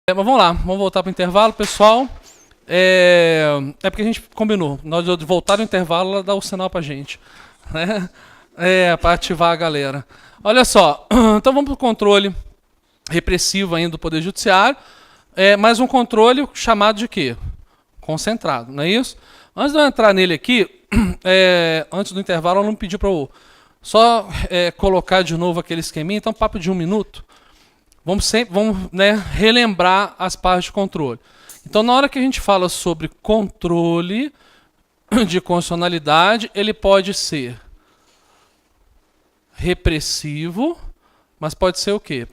Mas vamos lá, vamos voltar para o intervalo, pessoal. É porque a gente combinou. Na hora de voltar do intervalo, ela dá o sinal pra gente. Né? Para ativar a galera. Olha só, então vamos para o controle repressivo ainda do Poder Judiciário. Mais um controle chamado de quê? Concentrado, não é isso? Antes de eu entrar nele aqui, antes do intervalo, ela não pediu para eu só colocar de novo aquele esqueminha, então papo de 1 minuto. Vamos relembrar as partes de controle. Então, na hora que a gente fala sobre controle de constitucionalidade, ele pode ser repressivo, mas pode ser o quê?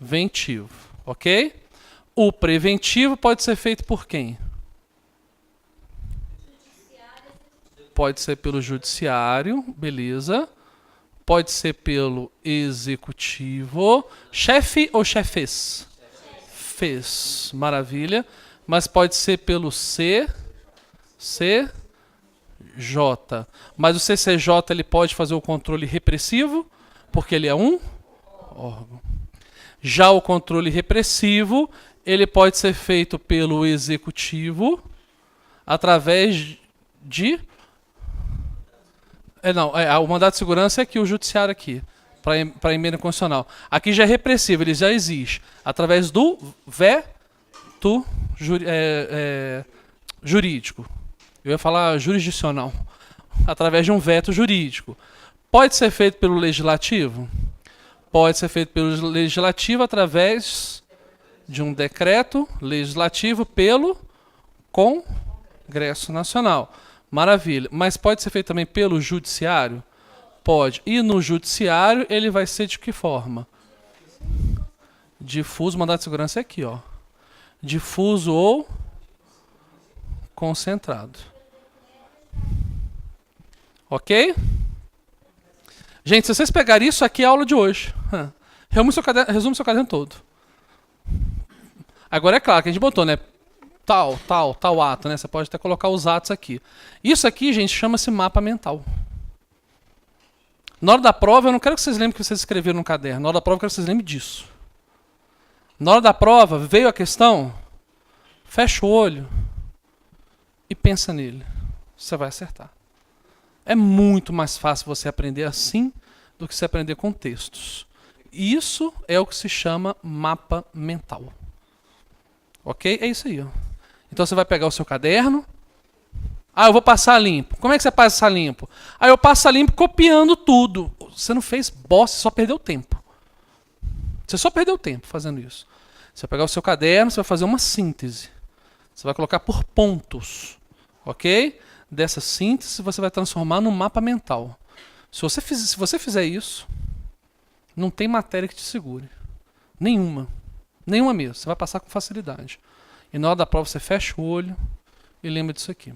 Preventivo, ok? O preventivo pode ser feito por quem? Pode ser pelo judiciário, beleza. Pode ser pelo executivo. Chefe ou chefes? Fez, maravilha. Mas pode ser pelo CCJ. Mas o CCJ ele pode fazer o controle repressivo, porque ele é um órgão. Já o controle repressivo, ele pode ser feito pelo executivo, através de... o mandato de segurança é aqui, o judiciário aqui, para a emenda constitucional. Aqui já é repressivo, ele já existe. Através do veto jurídico. Eu ia falar jurisdicional. Através de um veto jurídico. Pode ser feito pelo legislativo? Pode ser feito pelo legislativo através de um decreto legislativo pelo Congresso Nacional. Maravilha. Mas pode ser feito também pelo judiciário? Pode. E no judiciário ele vai ser de que forma? Difuso, mandato de segurança é aqui, ó. Difuso ou concentrado. Ok? Gente, se vocês pegarem isso aqui, é a aula de hoje. Resume seu caderno todo. Agora é claro que a gente botou, né? Tal ato, né? Você pode até colocar os atos aqui. Isso aqui, gente, chama-se mapa mental. Na hora da prova, eu não quero que vocês lembrem que vocês escreveram no caderno. Na hora da prova, eu quero que vocês lembrem disso. Na hora da prova, veio a questão, fecha o olho e pensa nele. Você vai acertar. É muito mais fácil você aprender assim do que você aprender com textos. Isso é o que se chama mapa mental. Ok? É isso aí, ó. Então você vai pegar o seu caderno. Eu vou passar limpo. Como é que você passa limpo? Eu passo limpo copiando tudo. Você não fez bosta, você só perdeu tempo. Você só perdeu tempo fazendo isso. Você vai pegar o seu caderno, você vai fazer uma síntese. Você vai colocar por pontos. Ok? Dessa síntese você vai transformar num mapa mental. Se você fizer isso, não tem matéria que te segure. Nenhuma. Nenhuma mesmo. Você vai passar com facilidade. E na hora da prova você fecha o olho e lembra disso aqui.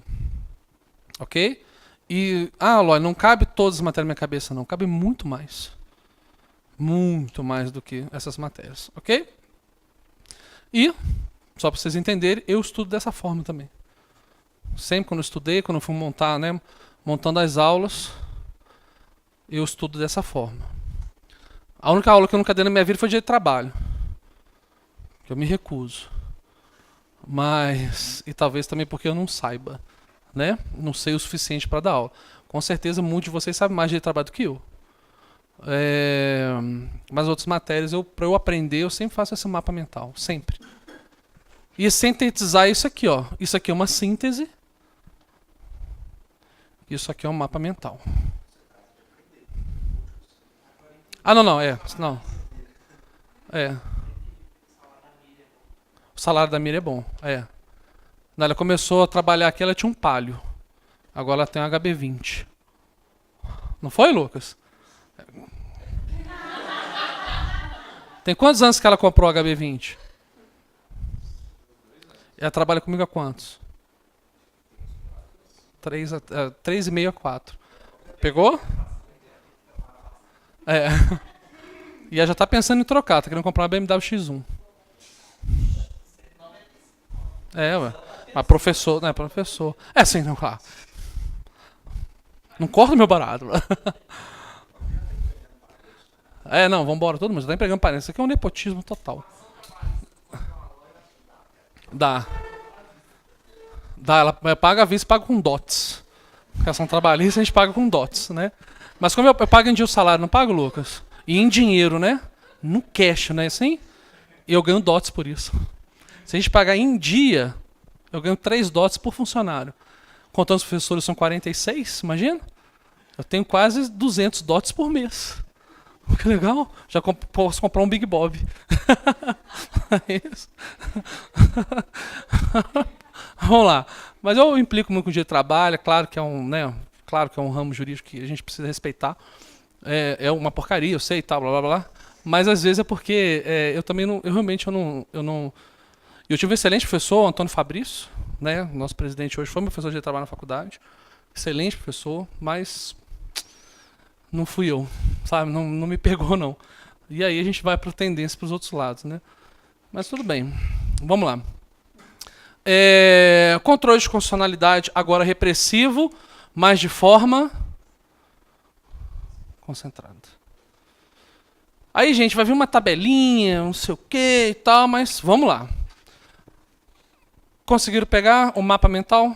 Ok? E, Lói, não cabe todas as matérias na minha cabeça, não. Cabe muito mais. Muito mais do que essas matérias. Ok? E, só para vocês entenderem, eu estudo dessa forma também. Sempre quando eu estudei, quando eu fui montar, né, montando as aulas, eu estudo dessa forma. A única aula que eu nunca dei na minha vida foi de trabalho. Que eu me recuso. E talvez também porque eu não saiba, né? Não sei o suficiente para dar aula. Com certeza muitos de vocês sabem mais de trabalho do que eu. Mas outras matérias, para eu aprender, eu sempre faço esse mapa mental. Sempre. E sintetizar isso aqui, ó. Isso aqui é uma síntese. Isso aqui é um mapa mental. Não. O salário da Miriam é bom. Ela começou a trabalhar aqui, ela tinha um Palio. Agora ela tem um HB20. Não foi, Lucas? Tem quantos anos que ela comprou o HB20? Ela trabalha comigo há quantos? 3,5 a 4. Pegou? E ela já está pensando em trocar, está querendo comprar uma BMW X1. Mas professor, né? Professor. Sim, não, claro. Não corta o meu barato. Não, vambora, todo mundo já tá empregando parente. Isso aqui é um nepotismo total. Dá. Dá, ela paga à vista e paga com DOTS. Questão trabalhista a gente paga com DOTS, né? Mas como eu pago em dia o salário, não pago, Lucas? E em dinheiro, né? No cash, né? Assim, eu ganho DOTS por isso. Se a gente pagar em dia, eu ganho 3 DOTS por funcionário. Contando os professores são 46, imagina? Eu tenho quase 200 DOTS por mês. Que legal. Já posso comprar um Big Bob. É isso. Vamos lá. Mas eu implico muito com o dia de trabalho. É claro que é um, né, claro que é um ramo jurídico que a gente precisa respeitar. É uma porcaria, eu sei, tal, blá blá blá. Mas às vezes é porque eu também não, eu realmente eu não. Eu tive um excelente professor, o Antônio Fabrício, né? Nosso presidente hoje foi meu professor de trabalho na faculdade. Excelente professor, mas não fui eu, sabe? Não me pegou, não. E aí a gente vai para tendência para os outros lados, né? Mas tudo bem. Vamos lá. Controle de constitucionalidade agora repressivo, mas de forma concentrada. Aí, gente, vai vir uma tabelinha, não sei o que e tal, mas vamos lá. Conseguiram pegar o mapa mental?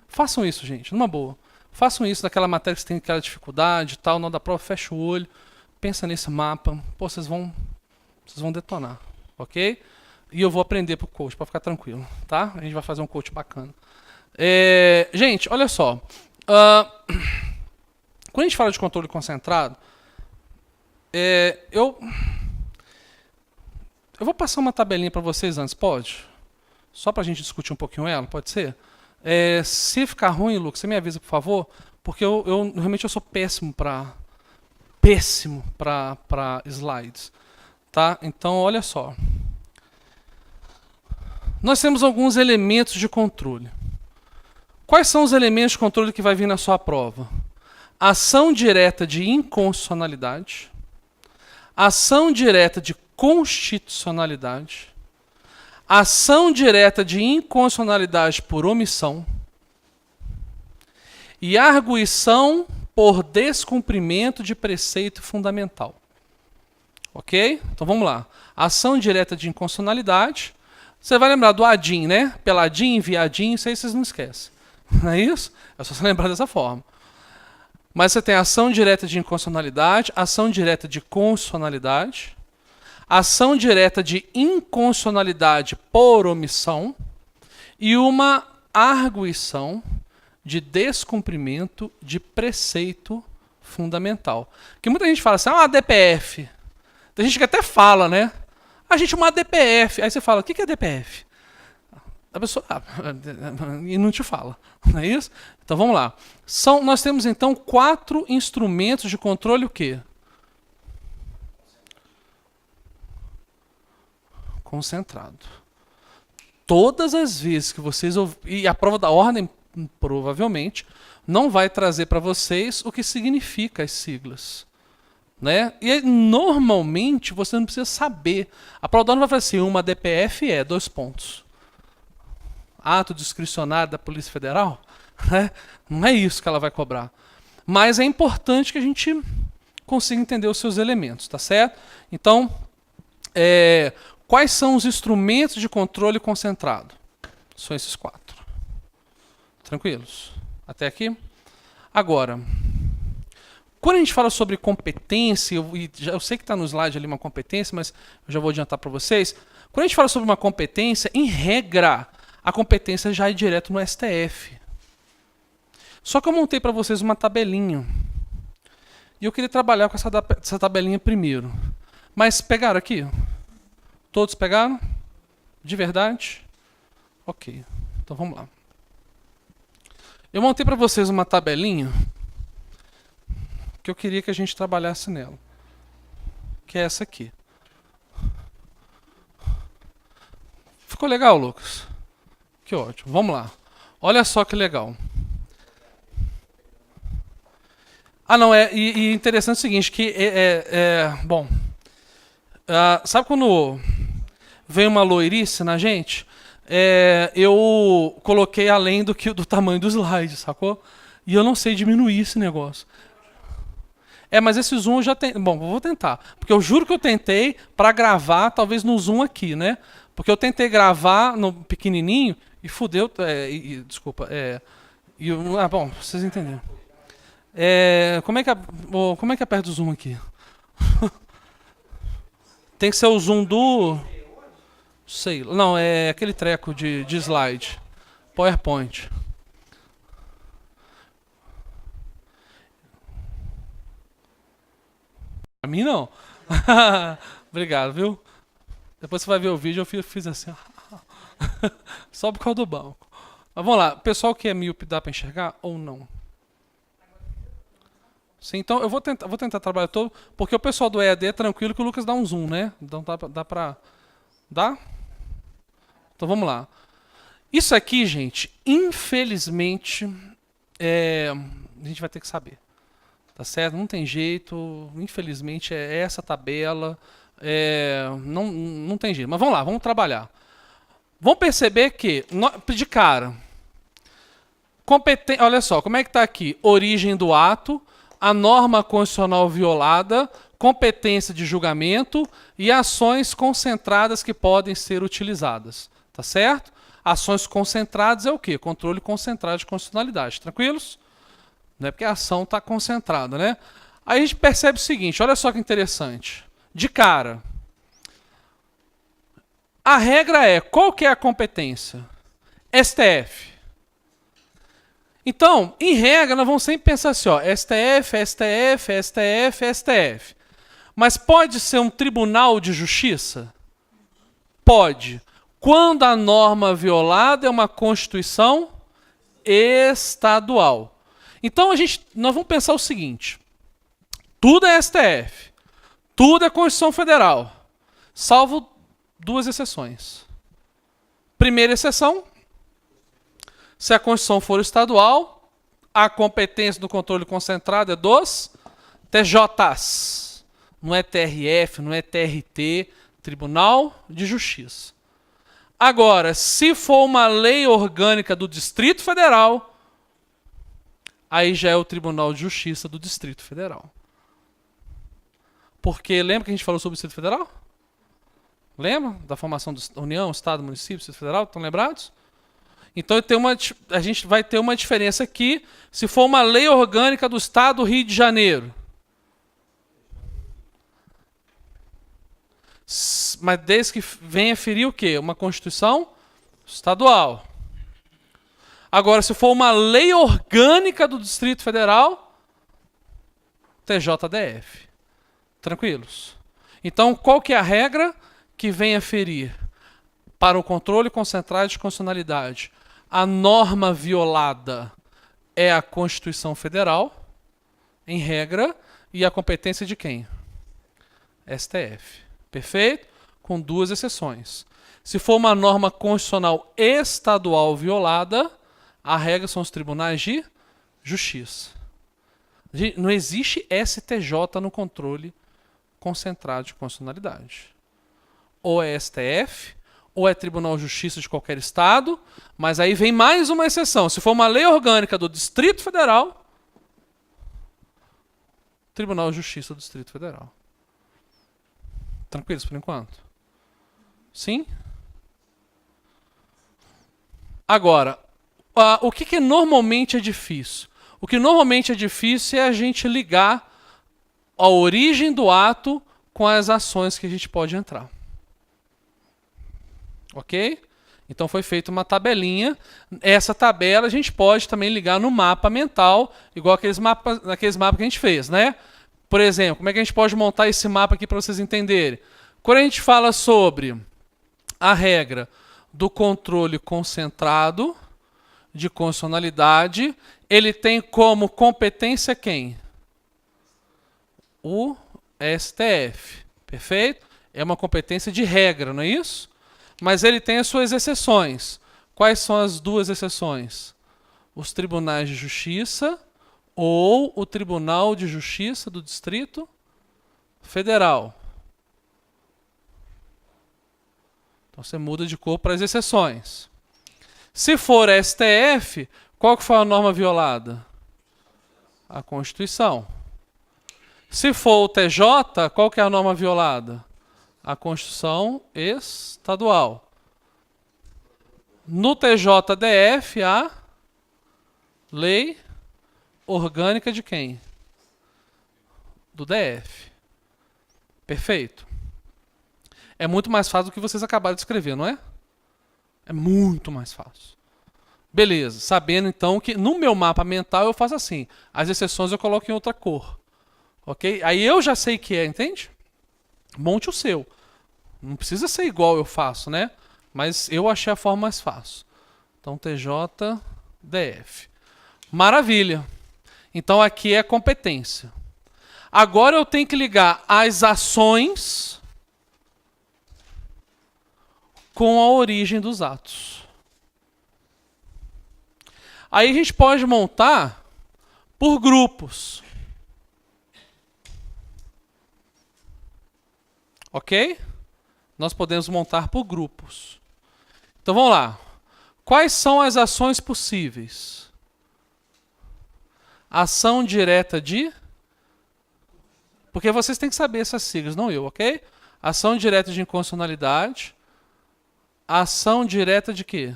Façam isso, gente, numa boa. Façam isso naquela matéria que você tem aquela dificuldade e tal, na hora da prova, fecha o olho, pensa nesse mapa, pô, vocês vão detonar, ok? E eu vou aprender pro coach, para ficar tranquilo, tá? A gente vai fazer um coach bacana. Gente, olha só. Quando a gente fala de controle concentrado, eu vou passar uma tabelinha para vocês antes, pode? Só para a gente discutir um pouquinho ela, pode ser? Se ficar ruim, Lucas, você me avisa, por favor, porque eu realmente sou péssimo para slides, tá? Então, olha só. Nós temos alguns elementos de controle. Quais são os elementos de controle que vai vir na sua prova? Ação direta de inconstitucionalidade, ação direta de constitucionalidade, ação direta de inconstitucionalidade por omissão e arguição por descumprimento de preceito fundamental. Ok? Então vamos lá. Ação direta de inconstitucionalidade. Você vai lembrar do ADIM, né? Peladinho, viadinho, isso aí vocês não esquecem. Não é isso? É só você lembrar dessa forma. Mas você tem ação direta de inconstitucionalidade, ação direta de constitucionalidade, ação direta de inconstitucionalidade por omissão e uma arguição de descumprimento de preceito fundamental. Que muita gente fala assim, DPF. Tem gente que até fala, né? A gente uma DPF. Aí você fala, o que é DPF? A pessoa e não te fala, não é isso? Então vamos lá. Nós temos então 4 instrumentos de controle o quê? Concentrado. Todas as vezes que vocês e a prova da ordem provavelmente não vai trazer para vocês o que significa as siglas, né? E normalmente você não precisa saber. A prova da ordem vai falar assim, uma DPF é 2 pontos. Ato discricionário da Polícia Federal, né? Não é isso que ela vai cobrar. Mas é importante que a gente consiga entender os seus elementos, tá certo? Então, quais são os instrumentos de controle concentrado? São esses 4. Tranquilos? Até aqui? Agora, quando a gente fala sobre competência, eu sei que está no slide ali uma competência, mas eu já vou adiantar para vocês. Quando a gente fala sobre uma competência, em regra, a competência já é direto no STF. Só que eu montei para vocês uma tabelinha. E eu queria trabalhar com essa tabelinha primeiro. Mas pegaram aqui? Todos pegaram? De verdade? Ok. Então vamos lá. Eu montei para vocês uma tabelinha que eu queria que a gente trabalhasse nela. Que é essa aqui. Ficou legal, Lucas? Que ótimo. Vamos lá. Olha só que legal. E interessante é o seguinte, que bom, sabe quando vem uma loirice na gente? Eu coloquei além do tamanho do slide, sacou? E eu não sei diminuir esse negócio. Mas esse zoom eu já tem. Bom, vou tentar. Porque eu juro que eu tentei para gravar, talvez no zoom aqui, né? Porque eu tentei gravar no pequenininho e fudeu. Desculpa. Bom, vocês entenderam. Como é que aperta o zoom aqui? Tem que ser o zoom do... Sei. Não, é aquele treco de slide. PowerPoint. Pra mim não. Obrigado, viu? Depois você vai ver o vídeo, eu fiz assim. Só por causa do banco. Mas vamos lá. Pessoal que é míope, dá para enxergar ou não? Sim, então eu vou tentar trabalhar todo, porque o pessoal do EAD é tranquilo que o Lucas dá um zoom, né? Então dá pra... Dá? Então vamos lá. Isso aqui, gente, infelizmente, a gente vai ter que saber. Tá certo? Não tem jeito. Infelizmente é essa tabela. Não tem jeito. Mas vamos lá, vamos trabalhar. Vamos perceber que, de cara, olha só, como é que está aqui? Origem do ato, a norma constitucional violada, competência de julgamento e ações concentradas que podem ser utilizadas. Tá certo? Ações concentradas é o quê? Controle concentrado de constitucionalidade. Tranquilos? Não é porque a ação está concentrada, né? Aí a gente percebe o seguinte, olha só que interessante. De cara, a regra é, qual que é a competência? STF. Então, em regra, nós vamos sempre pensar assim, ó, STF, STF, STF, STF. Mas pode ser um tribunal de justiça? Pode. Quando a norma violada é uma Constituição estadual. Então, nós vamos pensar o seguinte, tudo é STF, tudo é Constituição Federal, salvo duas exceções. Primeira exceção, se a Constituição for estadual, a competência do controle concentrado é dos TJs. Não é TRF, não é TRT, Tribunal de Justiça. Agora, se for uma lei orgânica do Distrito Federal, aí já é o Tribunal de Justiça do Distrito Federal. Porque lembra que a gente falou sobre o Distrito Federal? Lembra da formação da União, Estado, Município, Distrito Federal? Estão lembrados? Então a gente vai ter uma diferença aqui, se for uma lei orgânica do Estado do Rio de Janeiro. Mas desde que venha ferir o quê? Uma Constituição estadual. Agora, se for uma lei orgânica do Distrito Federal, TJDF. Tranquilos? Então, qual que é a regra que venha ferir? Para o controle concentrado de constitucionalidade, a norma violada é a Constituição Federal, em regra, e a competência de quem? STF. Perfeito? Com duas exceções. Se for uma norma constitucional estadual violada, a regra são os tribunais de justiça. Não existe STJ no controle concentrado de constitucionalidade. Ou é STF, ou é Tribunal de Justiça de qualquer estado, mas aí vem mais uma exceção. Se for uma lei orgânica do Distrito Federal, Tribunal de Justiça do Distrito Federal. Tranquilos por enquanto? Sim? Agora, o que normalmente é difícil? O que normalmente é difícil é a gente ligar a origem do ato com as ações que a gente pode entrar. Ok? Então foi feita uma tabelinha. Essa tabela a gente pode também ligar no mapa mental, igual aqueles mapas que a gente fez, né? Por exemplo, como é que a gente pode montar esse mapa aqui para vocês entenderem? Quando a gente fala sobre a regra do controle concentrado de constitucionalidade, ele tem como competência quem? O STF. Perfeito? É uma competência de regra, não é isso? Mas ele tem as suas exceções. Quais são as duas exceções? Os tribunais de justiça ou o Tribunal de Justiça do Distrito Federal. Então você muda de cor para as exceções. Se for STF, qual que foi a norma violada? A Constituição. Se for o TJ, qual que é a norma violada? A Constituição estadual. No TJDF, a lei orgânica de quem? Do DF. Perfeito. É muito mais fácil do que vocês acabaram de escrever, não é? É muito mais fácil. Beleza. Sabendo então que no meu mapa mental eu faço assim. As exceções eu coloco em outra cor. Ok? Aí eu já sei que é, entende? Monte o seu. Não precisa ser igual eu faço, né? Mas eu achei a forma mais fácil. Então, TJDF. Maravilha. Então, aqui é competência. Agora eu tenho que ligar as ações com a origem dos atos. Aí a gente pode montar por grupos. Ok? Nós podemos montar por grupos. Então vamos lá. Quais são as ações possíveis? Ação direta de... Porque vocês têm que saber essas siglas, não eu, ok? Ação direta de inconstitucionalidade. Ação direta de quê?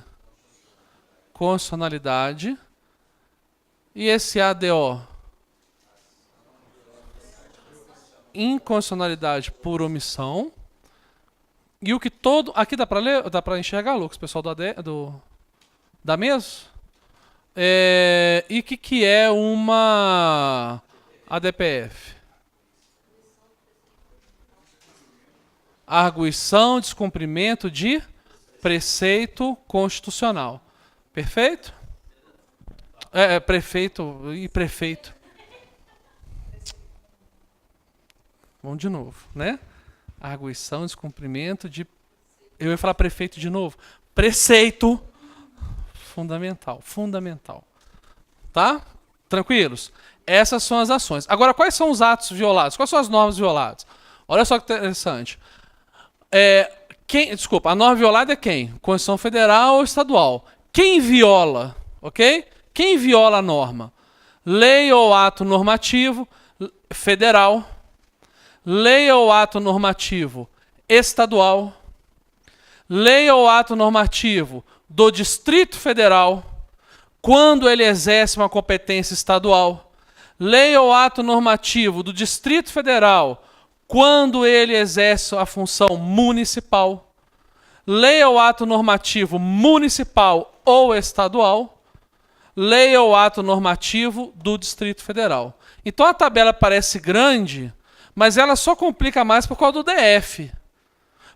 Constitucionalidade. E esse ADO? Inconstitucionalidade por omissão. E o que todo... Aqui dá para ler? Dá para enxergar, Lucas, pessoal da mesa? E o que é uma ADPF? Arguição, descumprimento de preceito constitucional. Perfeito? Prefeito e prefeito. Vamos de novo, né? Arguição, descumprimento de... Eu ia falar prefeito de novo. Preceito fundamental. Fundamental. Tá? Tranquilos? Essas são as ações. Agora, quais são os atos violados? Quais são as normas violadas? Olha só que interessante. Desculpa, a norma violada é quem? Constituição Federal ou estadual. Quem viola? Ok? Quem viola a norma? Lei ou ato normativo federal. Lei ou ato normativo estadual. Lei ou ato normativo do Distrito Federal, quando ele exerce uma competência estadual. Lei ou ato normativo do Distrito Federal, quando ele exerce a função municipal. Lei ou ato normativo municipal ou estadual. Lei ou ato normativo do Distrito Federal. Então a tabela parece grande, mas ela só complica mais por causa do DF.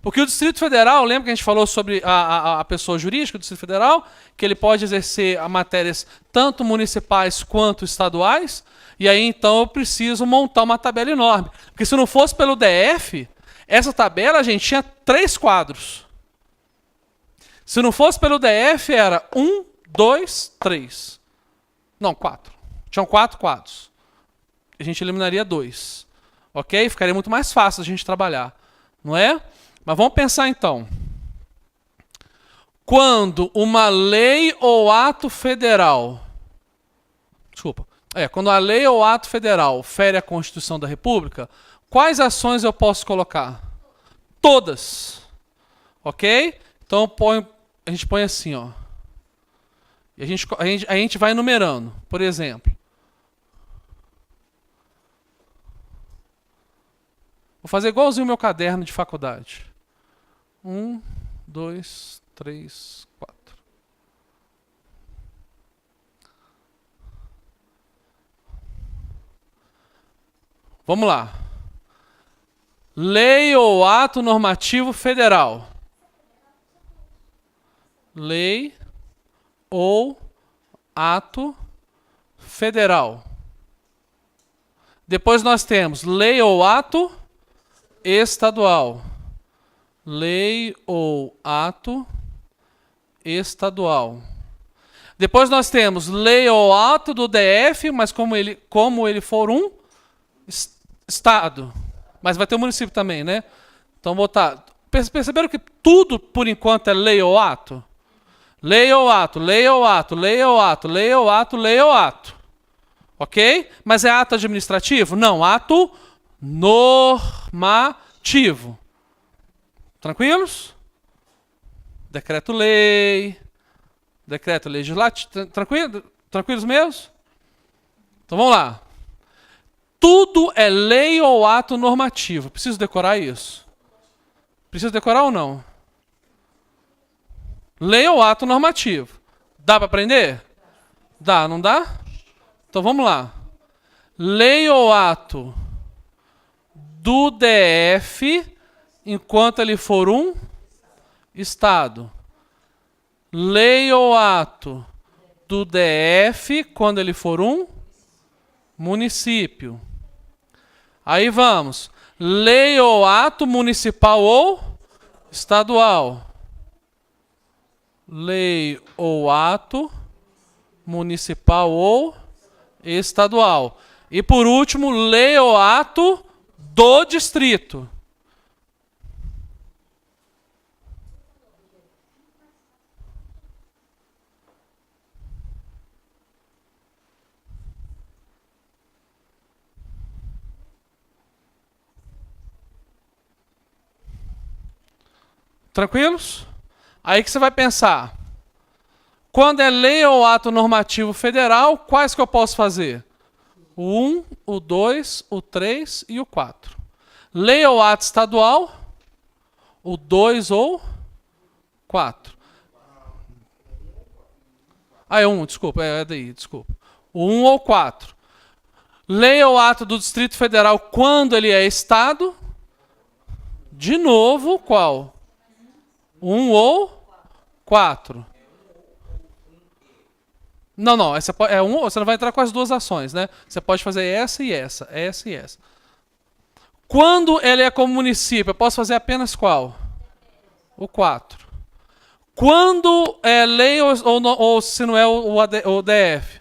Porque o Distrito Federal, lembra que a gente falou sobre a pessoa jurídica do Distrito Federal, que ele pode exercer matérias tanto municipais quanto estaduais, e aí então eu preciso montar uma tabela enorme. Porque se não fosse pelo DF, essa tabela, a gente tinha 3 quadros. Se não fosse pelo DF, era 1, 2, 3. Não, 4. Tinham 4 quadros. A gente eliminaria 2. Ok? Ficaria muito mais fácil a gente trabalhar. Não é? Mas vamos pensar então. Quando uma lei ou ato federal... quando a lei ou ato federal fere a Constituição da República, quais ações eu posso colocar? Todas. Ok? Então a gente põe assim, ó. E a gente vai numerando. Por exemplo. Vou fazer igualzinho o meu caderno de faculdade. 1, 2, 3, 4. Vamos lá. Lei ou ato normativo federal. Lei ou ato federal. Depois nós temos lei ou ato estadual. Lei ou ato estadual. Depois nós temos lei ou ato do DF, mas como ele for um estado. Mas vai ter o município também, né? Então botar. Perceberam que tudo por enquanto é lei ou ato? Lei ou ato, lei ou ato, lei ou ato, lei ou ato, lei ou ato. Ok? Mas é ato administrativo? Não, ato normativo. Tranquilos? Decreto-lei, Decreto legislativo. Tranquilo? Tranquilos mesmo? Então vamos lá. Tudo é lei ou ato normativo. Preciso decorar isso? Preciso decorar ou não? Lei ou ato normativo. Dá para aprender? Dá, não dá? Então vamos lá. Lei ou ato do DF enquanto ele for um Estado. Lei ou ato do DF quando ele for um município. Aí vamos. Lei ou ato municipal ou estadual. Lei ou ato municipal ou estadual. E por último, lei ou ato do distrito. Tranquilos? Aí que você vai pensar. Quando é lei ou ato normativo federal, quais que eu posso fazer? O 1, o 2, o 3 e o 4. Lei ou ato estadual, o 2 ou 4. Ah, é 1, desculpa, é daí, desculpa. O 1 ou 4. Lei ou ato do Distrito Federal quando ele é Estado. De novo, qual? 1 ou 4. Não, essa é um, você não vai entrar com as duas ações, né? Você pode fazer essa e essa, essa e essa. Quando ele é como município, eu posso fazer apenas qual? O 4. Quando é lei ou se não é o DF?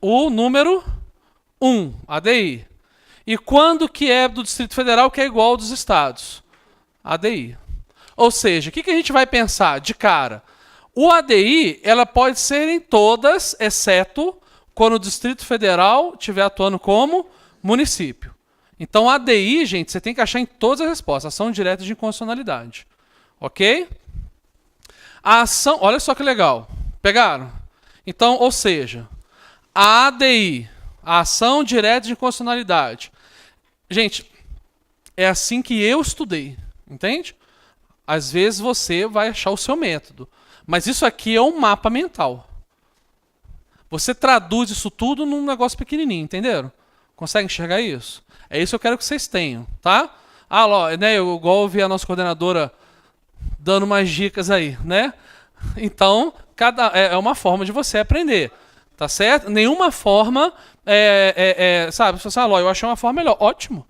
O número 1, ADI. E quando que é do Distrito Federal que é igual ao dos estados? ADI. Ou seja, o que a gente vai pensar de cara? O ADI, ela pode ser em todas, exceto quando o Distrito Federal estiver atuando como município. Então, ADI, gente, você tem que achar em todas as respostas. Ação direta de inconstitucionalidade. Ok? A ação, olha só que legal. Pegaram? Então, ou seja, a ADI, a ação direta de inconstitucionalidade. Gente, é assim que eu estudei. Entende? Às vezes você vai achar o seu método. Mas isso aqui é um mapa mental. Você traduz isso tudo num negócio pequenininho, entenderam? Consegue enxergar isso? É isso que eu quero que vocês tenham, tá? Ah, ó, né, eu igual ouvi a nossa coordenadora dando umas dicas aí, né? Então, é uma forma de você aprender, tá certo? Nenhuma forma, sabe? Você fala, eu achei uma forma melhor. Ótimo.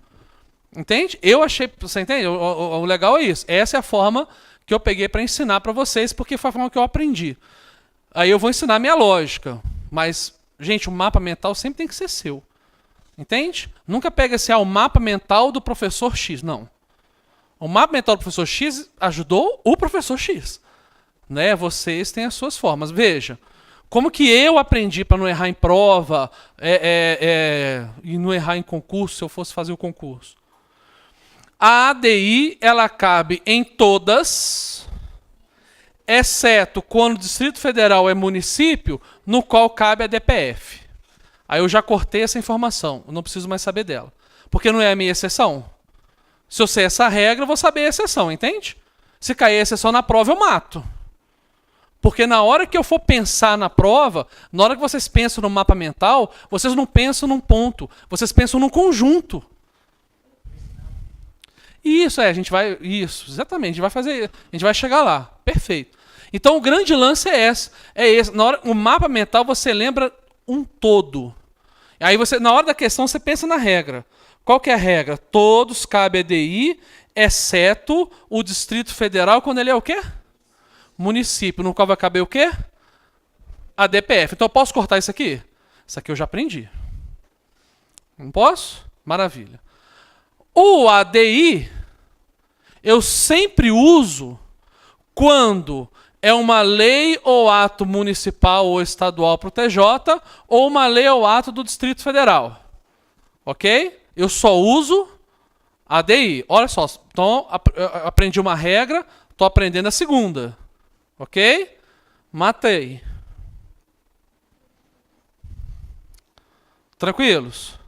Entende? Eu achei, você entende? O legal é isso. Essa é a forma que eu peguei para ensinar para vocês, porque foi a forma que eu aprendi. Aí eu vou ensinar a minha lógica. Mas, gente, o mapa mental sempre tem que ser seu. Entende? Nunca pega assim, o mapa mental do professor X. Não. O mapa mental do professor X ajudou o professor X. Né? Vocês têm as suas formas. Veja, como que eu aprendi para não errar em prova e não errar em concurso, se eu fosse fazer o concurso. A ADI, ela cabe em todas, exceto quando o Distrito Federal é município, no qual cabe a DPF. Aí eu já cortei essa informação, eu não preciso mais saber dela. Porque não é a minha exceção. Se eu sei essa regra, eu vou saber a exceção, entende? Se cair a exceção na prova, eu mato. Porque na hora que eu for pensar na prova, na hora que vocês pensam no mapa mental, vocês não pensam num ponto, vocês pensam num conjunto. Isso, a gente vai. Isso, exatamente, a gente vai fazer. A gente vai chegar lá. Perfeito. Então o grande lance é esse. Na hora, o mapa mental você lembra um todo. Aí você, na hora da questão, você pensa na regra. Qual que é a regra? Todos cabem EDI, exceto o Distrito Federal, quando ele é o quê? Município, no qual vai caber o quê? A DPF. Então eu posso cortar isso aqui? Isso aqui eu já aprendi. Não posso? Maravilha. O ADI eu sempre uso quando é uma lei ou ato municipal ou estadual para o TJ ou uma lei ou ato do Distrito Federal. Ok? Eu só uso ADI. Olha só, então aprendi uma regra, estou aprendendo a segunda. Ok? matei. Tranquilos?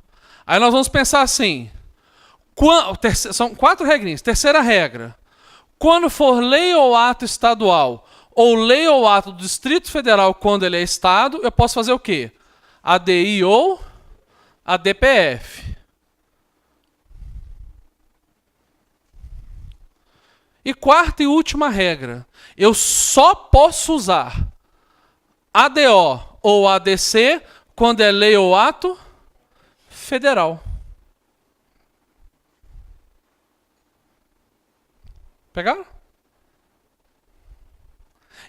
Aí nós vamos pensar assim. São 4 regrinhas. Terceira regra. Quando for lei ou ato estadual, ou lei ou ato do Distrito Federal quando ele é Estado, eu posso fazer o quê? ADI ou ADPF. E quarta e última regra. Eu só posso usar ADO ou ADC quando é lei ou ato federal. Pegaram?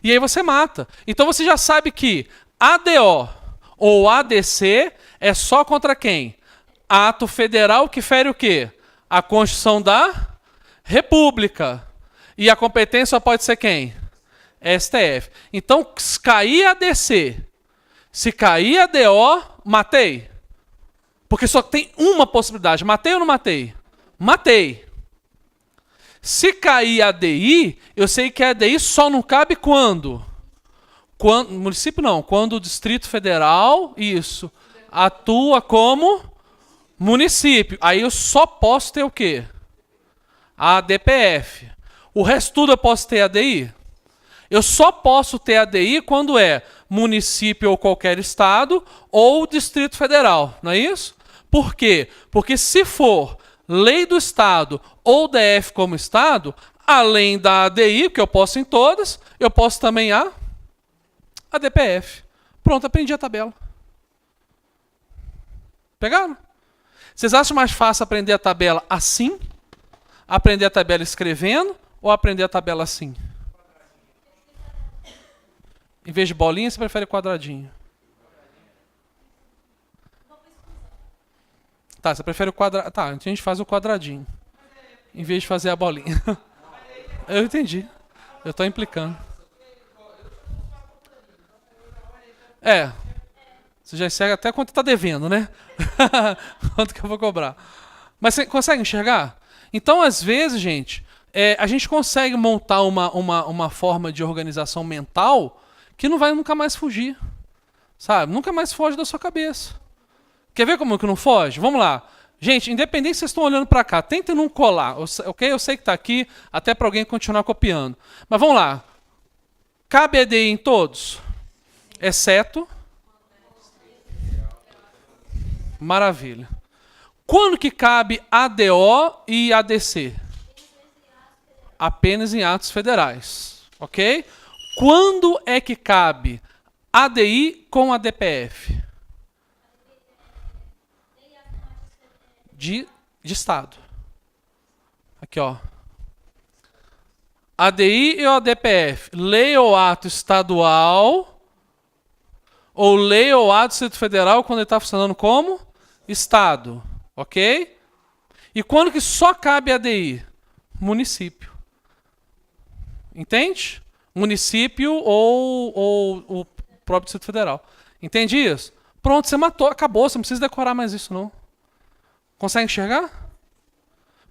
E aí você mata. Então você já sabe que ADO ou ADC é só contra quem? Ato federal que fere o quê? A Constituição da República. E a competência só pode ser quem? STF. Então, se cair ADC, se cair ADO, matei. Porque só tem uma possibilidade. Matei ou não matei? Matei. Se cair ADI, eu sei que a ADI só não cabe quando? Município não, quando o Distrito Federal, isso, atua como município. Aí eu só posso ter o quê? A ADPF. O resto tudo eu posso ter ADI? Eu só posso ter ADI quando é município ou qualquer estado ou Distrito Federal, não é isso? Por quê? Porque se for lei do estado ou DF como estado, além da ADI, que eu posso em todas, eu posso também a DPF. Pronto, aprendi a tabela. Pegaram? Vocês acham mais fácil aprender a tabela assim? Aprender a tabela escrevendo ou aprender a tabela assim? Em vez de bolinha, você prefere quadradinho? Tá, você prefere o quadradinho. Tá, então a gente faz o quadradinho. Em vez de fazer a bolinha. Eu entendi. Eu estou implicando. Você já enxerga até quanto está devendo, né? Quanto que eu vou cobrar. Mas você consegue enxergar? Então, às vezes, gente, a gente consegue montar uma forma de organização mental que não vai nunca mais fugir. Sabe? Nunca mais foge da sua cabeça. Quer ver como que não foge? Vamos lá. Gente, independente se vocês estão olhando para cá, tentem não colar, ok? Eu sei que está aqui, até para alguém continuar copiando. Mas vamos lá. Cabe ADI em todos? Exceto... Maravilha. Quando que cabe ADO e ADC? Apenas em atos federais, ok? Quando é que cabe ADI com ADPF? De estado. Aqui, ó. ADI e ADPF. Lei ou ato estadual ou lei ou ato do Distrito Federal quando ele está funcionando como estado. Ok? E quando que só cabe ADI? Município. Entende? Município ou o próprio Distrito Federal. Entende isso? Pronto, você matou, acabou. Você não precisa decorar mais isso, não. Consegue enxergar?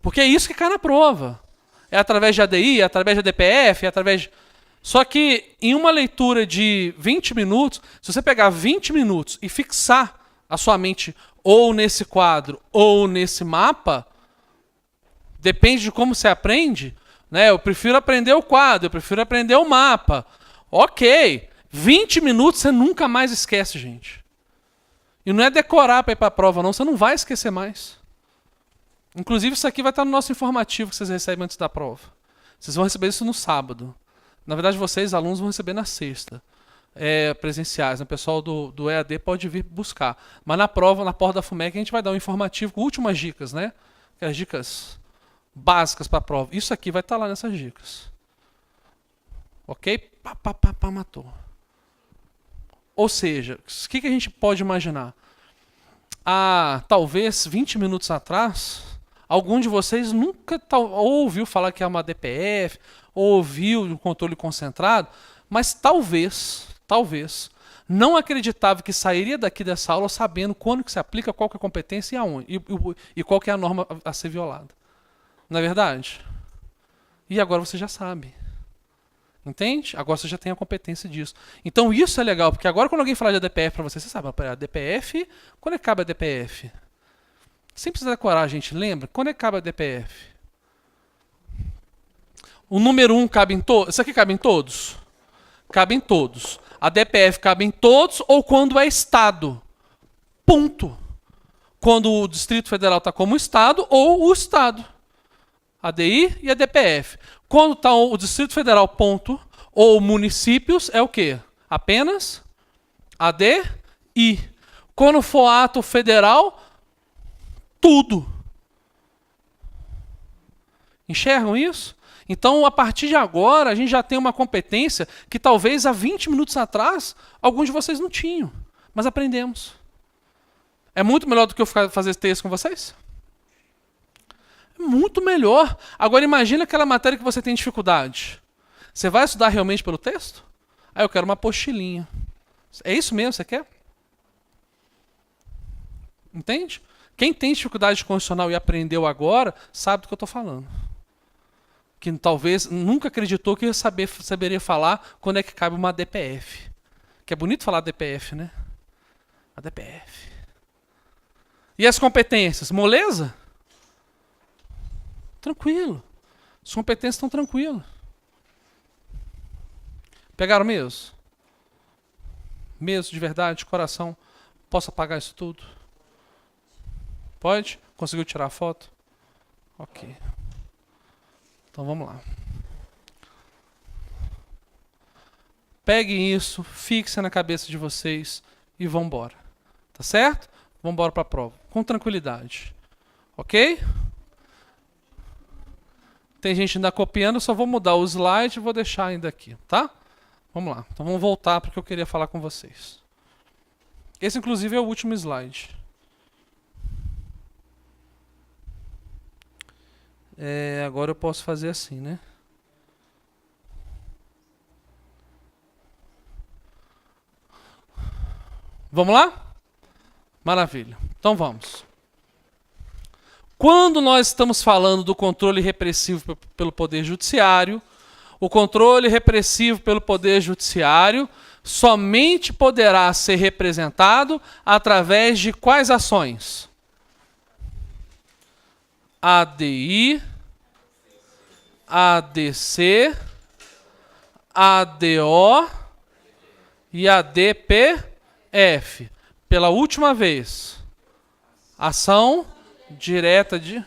Porque é isso que cai na prova. É através de ADI, é através de ADPF, é através de... Só que em uma leitura de 20 minutos, se você pegar 20 minutos e fixar a sua mente ou nesse quadro ou nesse mapa, depende de como você aprende, né? Eu prefiro aprender o quadro, eu prefiro aprender o mapa. Ok, 20 minutos você nunca mais esquece, gente. E não é decorar para ir para a prova, não, você não vai esquecer mais. Inclusive, isso aqui vai estar no nosso informativo que vocês recebem antes da prova. Vocês vão receber isso no sábado. Na verdade, vocês, alunos, vão receber na sexta. Presenciais. O pessoal do EAD pode vir buscar. Mas na prova, na porta da FUMEC, a gente vai dar um informativo com últimas dicas, né? Aquelas dicas básicas para a prova. Isso aqui vai estar lá nessas dicas. Ok? Pá, matou. Ou seja, o que a gente pode imaginar? Talvez 20 minutos atrás, algum de vocês nunca ouviu falar que é uma DPF, ou ouviu um controle concentrado, mas talvez, não acreditava que sairia daqui dessa aula sabendo quando que se aplica, qual que é a competência e aonde, e qual que é a norma a ser violada. Não é verdade? E agora você já sabe. Entende? Agora você já tem a competência disso. Então isso é legal, porque agora quando alguém falar de ADPF para você, você sabe, a DPF, quando é que cabe a DPF? Sem precisar decorar, gente, lembra? Quando é que cabe a DPF? O número 1 cabe em todos? Isso aqui cabe em todos? Cabe em todos. A DPF cabe em todos ou quando é Estado? Ponto. Quando o Distrito Federal está como Estado ou o Estado. A DI e a DPF. Quando está o Distrito Federal, ponto, ou municípios, é o quê? Apenas ADI. Quando for ato federal, tudo. Enxergam isso? Então, a partir de agora, a gente já tem uma competência que talvez há 20 minutos atrás, alguns de vocês não tinham. Mas aprendemos. É muito melhor do que eu fazer esse texto com vocês? É muito melhor. Agora, imagina aquela matéria que você tem dificuldade. Você vai estudar realmente pelo texto? Ah, eu quero uma apostilinha. É isso mesmo que você quer? Entende? Quem tem dificuldade constitucional e aprendeu agora, sabe do que eu estou falando. Que talvez nunca acreditou que ia saberia falar quando é que cabe uma DPF. Que é bonito falar DPF, né? A DPF. E as competências? Moleza? Tranquilo. As competências estão tranquilas. Pegaram mesmo? Mesmo, de verdade, de coração. Posso apagar isso tudo? Pode? Conseguiu tirar a foto? Ok. Então vamos lá. Peguem isso, fixem na cabeça de vocês e vão embora. Tá certo? Vamos embora para a prova. Com tranquilidade. Ok? Tem gente ainda copiando, só vou mudar o slide e vou deixar ainda aqui, tá? Vamos lá. Então vamos voltar para o que eu queria falar com vocês. Esse, inclusive, é o último slide. Agora eu posso fazer assim, né? Vamos lá? Maravilha. Então vamos. Quando nós estamos falando do controle repressivo pelo Poder Judiciário, o controle repressivo pelo Poder Judiciário somente poderá ser representado através de quais ações? ADI, ADC, ADO e ADPF. Pela última vez, ação direta de...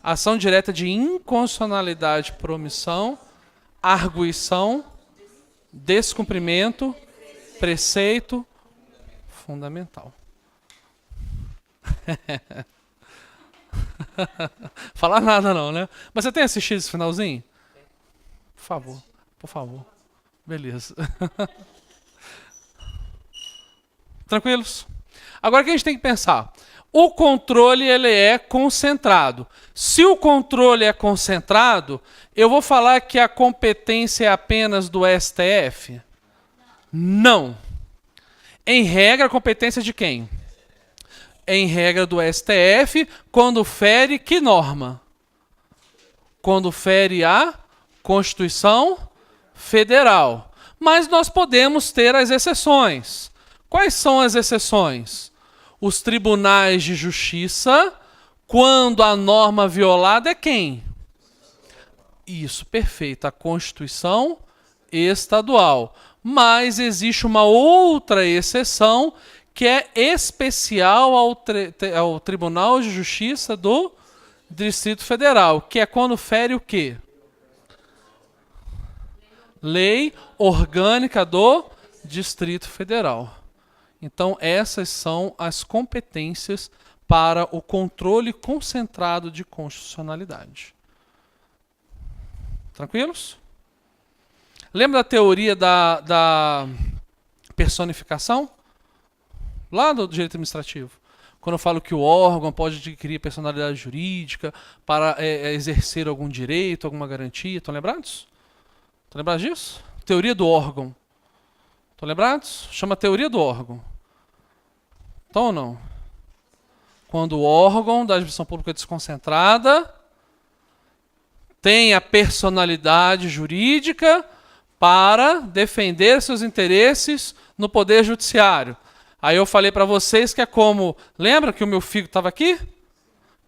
Ação direta de inconstitucionalidade por omissão, arguição, descumprimento, preceito fundamental. Falar nada não, né? Mas você tem assistido esse finalzinho? Por favor, por favor. Beleza. Tranquilos? Agora o que a gente tem que pensar? O controle ele é concentrado. Se o controle é concentrado, eu vou falar que a competência é apenas do STF? Não. Em regra, a competência é de quem? Em regra do STF, quando fere que norma? Quando fere a Constituição Federal. Mas nós podemos ter as exceções. Quais são as exceções? Os tribunais de justiça, quando a norma violada é quem? Isso, perfeito. A Constituição Estadual. Mas existe uma outra exceção que é especial ao Tribunal de Justiça do Distrito Federal, que é quando fere o quê? Lei orgânica do Distrito Federal. Então, essas são as competências para o controle concentrado de constitucionalidade. Tranquilos? Lembra da teoria da personificação? Lá do direito administrativo. Quando eu falo que o órgão pode adquirir personalidade jurídica para exercer algum direito, alguma garantia. Estão lembrados? Estão lembrados disso? Teoria do órgão. Estão lembrados? Chama teoria do órgão. Estão ou não? Quando o órgão da administração pública desconcentrada tem a personalidade jurídica para defender seus interesses no Poder Judiciário. Aí eu falei para vocês que é como... Lembra que o meu filho estava aqui?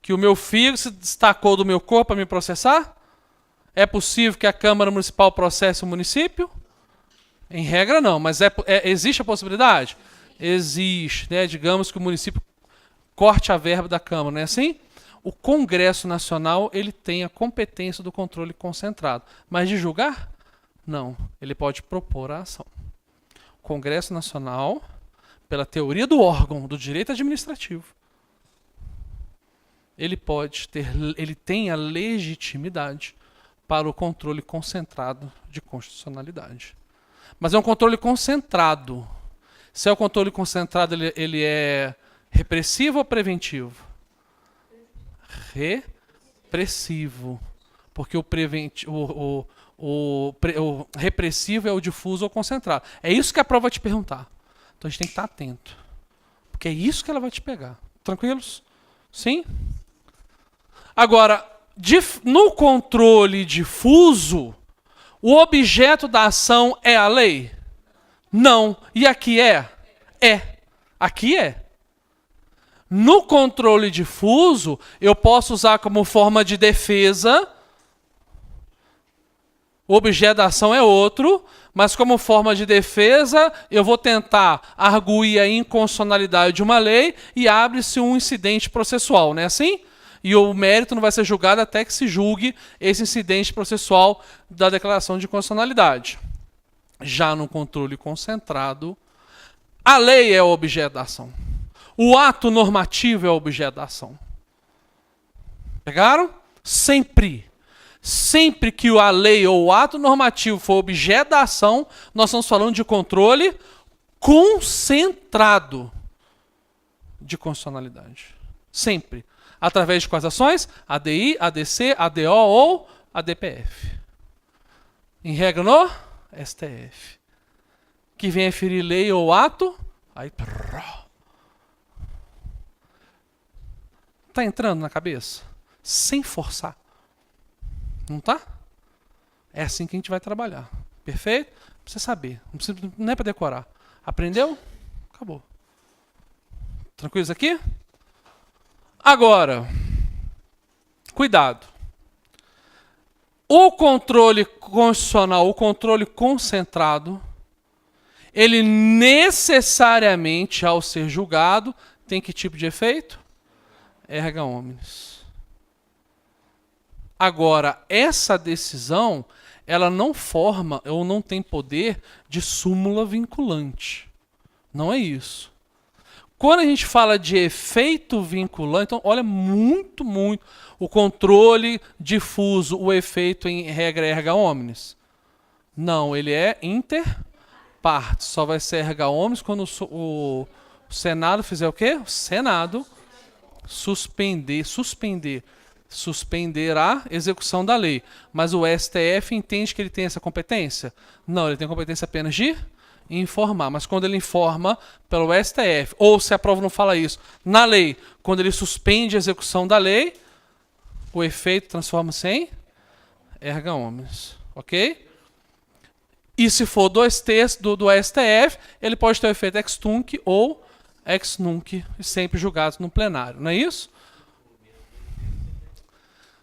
Que o meu filho se destacou do meu corpo para me processar? É possível que a Câmara Municipal processe o município? Em regra não, mas existe a possibilidade? Existe, né? Digamos que o município corte a verba da Câmara, não é assim? O Congresso Nacional ele tem a competência do controle concentrado, mas de julgar? Não, ele pode propor a ação. O Congresso Nacional, pela teoria do órgão do direito administrativo, ele tem a legitimidade para o controle concentrado de constitucionalidade. Mas é um controle concentrado. Se é o controle concentrado, ele é repressivo ou preventivo? Repressivo. Porque o repressivo é o difuso ou concentrado. É isso que a prova vai te perguntar. Então a gente tem que estar atento. Porque é isso que ela vai te pegar. Tranquilos? Sim? Agora, no controle difuso, o objeto da ação é a lei? Não. E aqui é? É. Aqui é. No controle difuso, eu posso usar como forma de defesa. O objeto da ação é outro, mas como forma de defesa, eu vou tentar arguir a inconstitucionalidade de uma lei e abre-se um incidente processual, não é assim? E o mérito não vai ser julgado até que se julgue esse incidente processual da declaração de inconstitucionalidade. Já no controle concentrado, a lei é o objeto da ação. O ato normativo é o objeto da ação. Pegaram? Sempre. Sempre que a lei ou o ato normativo for objeto da ação, nós estamos falando de controle concentrado de constitucionalidade. Sempre. Através de quais ações? ADI, ADC, ADO ou ADPF. Em regra no STF. Que vem a ferir lei ou ato, aí... Tá entrando na cabeça? Sem forçar. Não tá? É assim que a gente vai trabalhar. Perfeito? Precisa saber. Não é para decorar. Aprendeu? Acabou. Tranquilos aqui? Agora, cuidado. O controle constitucional, o controle concentrado, ele necessariamente, ao ser julgado, tem que tipo de efeito? Erga omnes. Agora, essa decisão, ela não forma ou não tem poder de súmula vinculante. Não é isso. Quando a gente fala de efeito vinculante, então olha muito, o controle difuso, o efeito em regra erga omnes. Não, ele é inter partes. Só vai ser erga omnes quando o Senado fizer o quê? O Senado suspender a execução da lei. Mas o STF entende que ele tem essa competência? Não, ele tem competência apenas de informar. Mas quando ele informa pelo STF, ou se a prova não fala isso, na lei, quando ele suspende a execução da lei, o efeito transforma-se em erga omnes. Ok? E se for 2/3 do STF, ele pode ter o efeito ex tunc ou ex nunc, sempre julgados no plenário. Não é isso?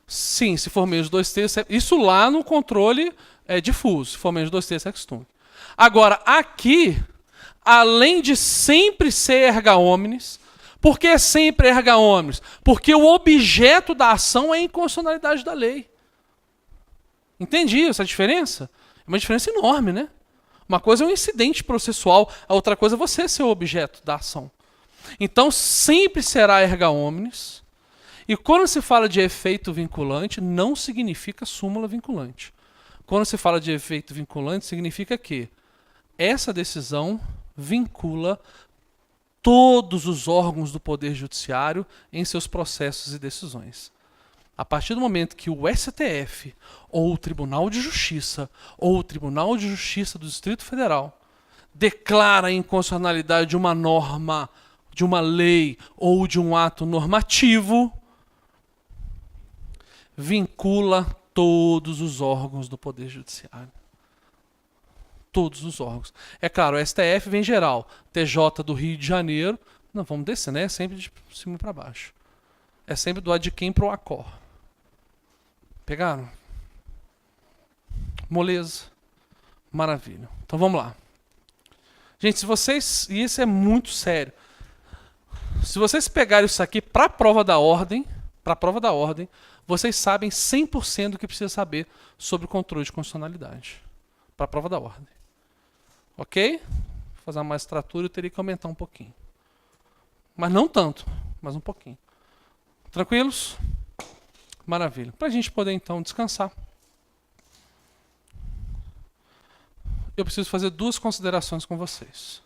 Sim, se for menos de 2/3, isso lá no controle difuso, se for menos de 2/3 ex tunc. Agora, aqui, além de sempre ser erga omnes, por que sempre erga omnes? Porque o objeto da ação é a inconstitucionalidade da lei. Entendi essa diferença? É uma diferença enorme, né? Uma coisa é um incidente processual, a outra coisa é você ser o objeto da ação. Então, sempre será erga omnes. E quando se fala de efeito vinculante, não significa súmula vinculante. Quando se fala de efeito vinculante, significa que essa decisão vincula todos os órgãos do Poder Judiciário em seus processos e decisões. A partir do momento que o STF, ou o Tribunal de Justiça, ou o Tribunal de Justiça do Distrito Federal, declara a inconstitucionalidade de uma norma, de uma lei ou de um ato normativo, vincula todos os órgãos do Poder Judiciário. Todos os órgãos. É claro, o STF vem geral. TJ do Rio de Janeiro. Não, vamos descer, né? É sempre de cima para baixo. É sempre do Adquem para o Acor. Pegaram? Moleza. Maravilha. Então vamos lá. Gente, se vocês... E isso é muito sério. Se vocês pegarem isso aqui para a prova da ordem, vocês sabem 100% do que precisa saber sobre o controle de constitucionalidade. Para a prova da ordem. Ok? Vou fazer uma magistratura, eu teria que aumentar um pouquinho. Mas não tanto, mas um pouquinho. Tranquilos? Maravilha. Para a gente poder então descansar. Eu preciso fazer 2 considerações com vocês.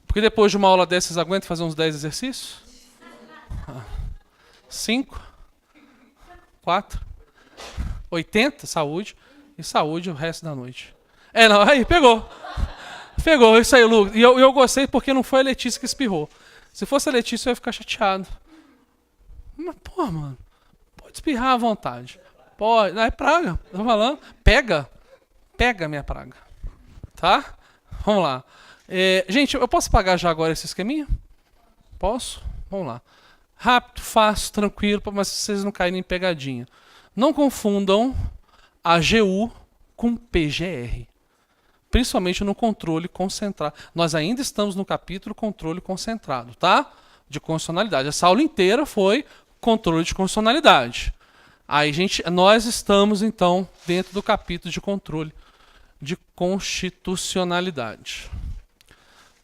Porque depois de uma aula dessas, aguenta fazer uns 10 exercícios? 5? 4? 80? Saúde. E saúde o resto da noite. Não, aí, pegou. Pegou, isso aí, Lucas. E eu gostei porque não foi a Letícia que espirrou. Se fosse a Letícia, eu ia ficar chateado. Mas, pô, mano, pode espirrar à vontade. Pode. Não, é praga. Tô falando. Pega a minha praga. Tá? Vamos lá. Gente, eu posso pagar já agora esse esqueminha? Posso? Vamos lá. Rápido, fácil, tranquilo, mas vocês não caírem em pegadinha. Não confundam AGU com PGR. Principalmente no controle concentrado. Nós ainda estamos no capítulo controle concentrado, tá? De constitucionalidade. Essa aula inteira foi controle de constitucionalidade. Aí, nós estamos, então, dentro do capítulo de controle de constitucionalidade.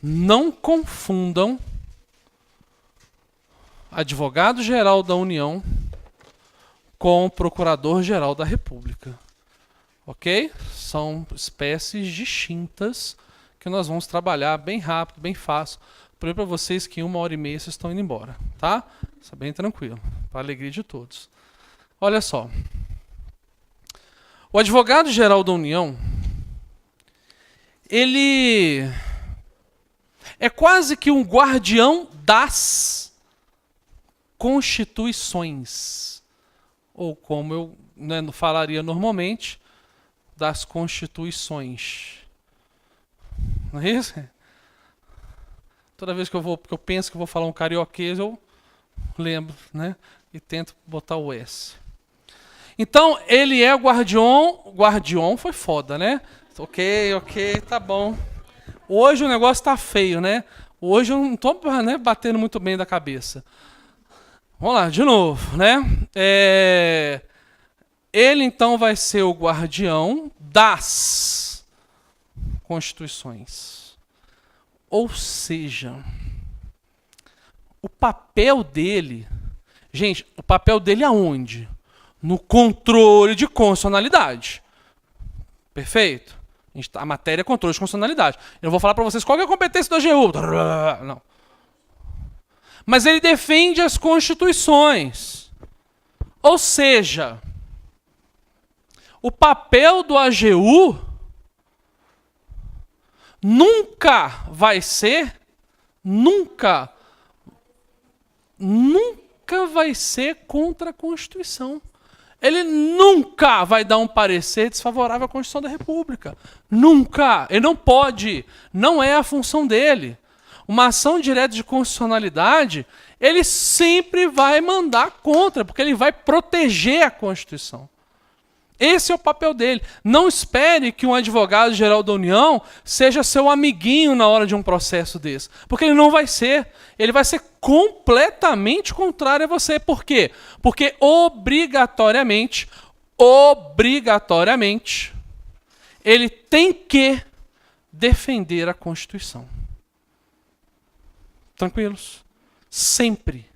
Não confundam advogado-geral da União com o procurador-geral da República. Ok? São espécies distintas que nós vamos trabalhar bem rápido, bem fácil. Por exemplo, para vocês que em 1h30 vocês estão indo embora. Tá? Isso é bem tranquilo. Para a alegria de todos. Olha só. O advogado-geral da União, ele é quase que um guardião das constituições. Ou como eu falaria normalmente, das constituições. Não é isso? Toda vez que eu penso que eu vou falar um carioquês, eu lembro, né? E tento botar o S. Então, ele é guardião foi foda, né? Ok, tá bom. Hoje o negócio tá feio, né? Hoje eu não tô batendo muito bem da cabeça. Vamos lá, de novo, né? Ele, então, vai ser o guardião das constituições. Ou seja, o papel dele... Gente, o papel dele aonde? No controle de constitucionalidade. Perfeito? A matéria é controle de constitucionalidade. Eu não vou falar para vocês qual é a competência da AGU. Não. Mas ele defende as constituições. Ou seja... O papel do AGU nunca vai ser contra a Constituição. Ele nunca vai dar um parecer desfavorável à Constituição da República. Nunca. Ele não pode. Não é a função dele. Uma ação direta de constitucionalidade, ele sempre vai mandar contra, porque ele vai proteger a Constituição. Esse é o papel dele. Não espere que um advogado-geral da União seja seu amiguinho na hora de um processo desse. Porque ele não vai ser. Ele vai ser completamente contrário a você. Por quê? Porque obrigatoriamente, ele tem que defender a Constituição. Tranquilos? Sempre.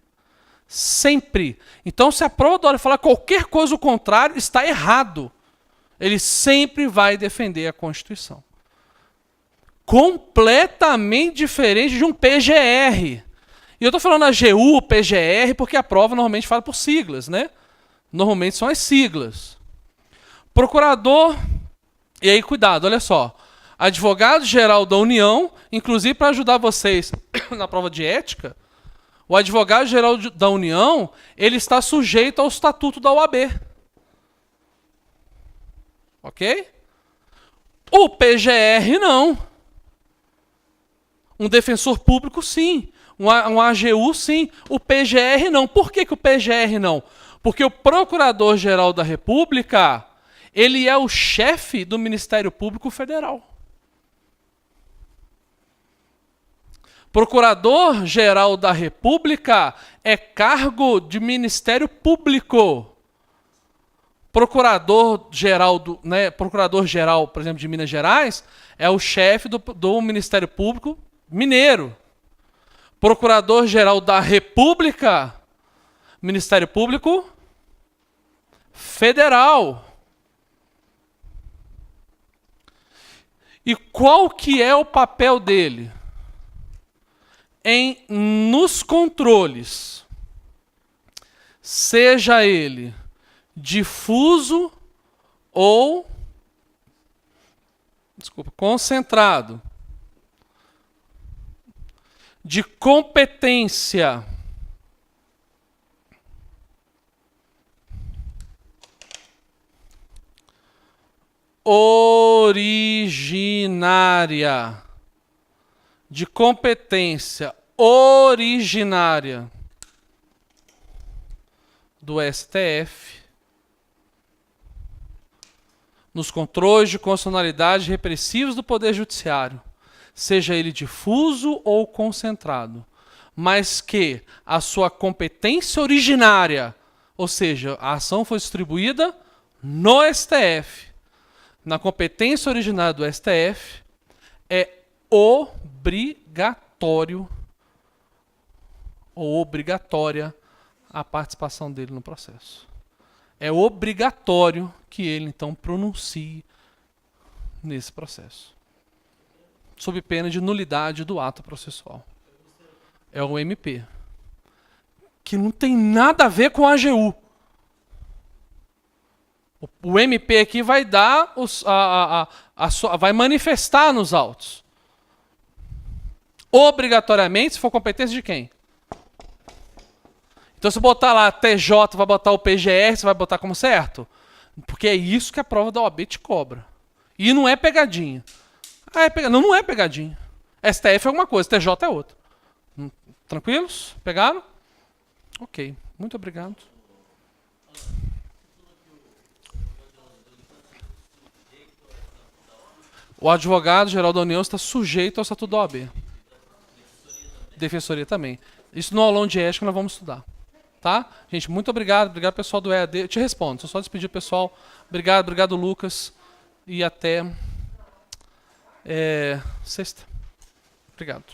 Sempre. Então, se a prova da ordem falar qualquer coisa o contrário, está errado. Ele sempre vai defender a Constituição. Completamente diferente de um PGR. E eu estou falando AGU, PGR, porque a prova normalmente fala por siglas, né? Normalmente são as siglas. Procurador, e aí cuidado, olha só. Advogado-geral da União, inclusive para ajudar vocês na prova de ética, O advogado-geral da União, ele está sujeito ao estatuto da OAB. Ok? O PGR, não. Um defensor público, sim. Um AGU, sim. O PGR, não. Por que o PGR não? Porque o Procurador-Geral da República, ele é o chefe do Ministério Público Federal. Procurador-Geral da República é cargo de Ministério Público. Procurador-Geral, Procurador-Geral, por exemplo, de Minas Gerais, é o chefe do Ministério Público Mineiro. Procurador-Geral da República, Ministério Público Federal. E qual que é o papel dele? Nos controles, seja ele difuso ou concentrado, de competência originária, de competência originária do STF, nos controles de constitucionalidade repressivos do Poder Judiciário, seja ele difuso ou concentrado, mas que a sua competência originária, ou seja, a ação foi distribuída no STF, na competência originária do STF, é obrigatório ou obrigatória a participação dele no processo. É obrigatório que ele, então, pronuncie nesse processo, sob pena de nulidade do ato processual. É o MP, que não tem nada a ver com a AGU. O MP aqui vai dar vai manifestar nos autos. Obrigatoriamente, se for competência de quem? Então, se botar lá TJ, vai botar o PGR, você vai botar como certo? Porque é isso que a prova da OAB te cobra. E não é pegadinha. Não é pegadinha. STF é uma coisa, TJ é outra. Tranquilos? Pegaram? Ok. Muito obrigado. O advogado-geral da União está sujeito ao estatuto da OAB. Defensoria também. Isso no aulão de ética nós vamos estudar. Tá? Gente, muito obrigado. Obrigado, pessoal do EAD. Eu te respondo. Só despedir o pessoal. Obrigado, Lucas. E até sexta. Obrigado.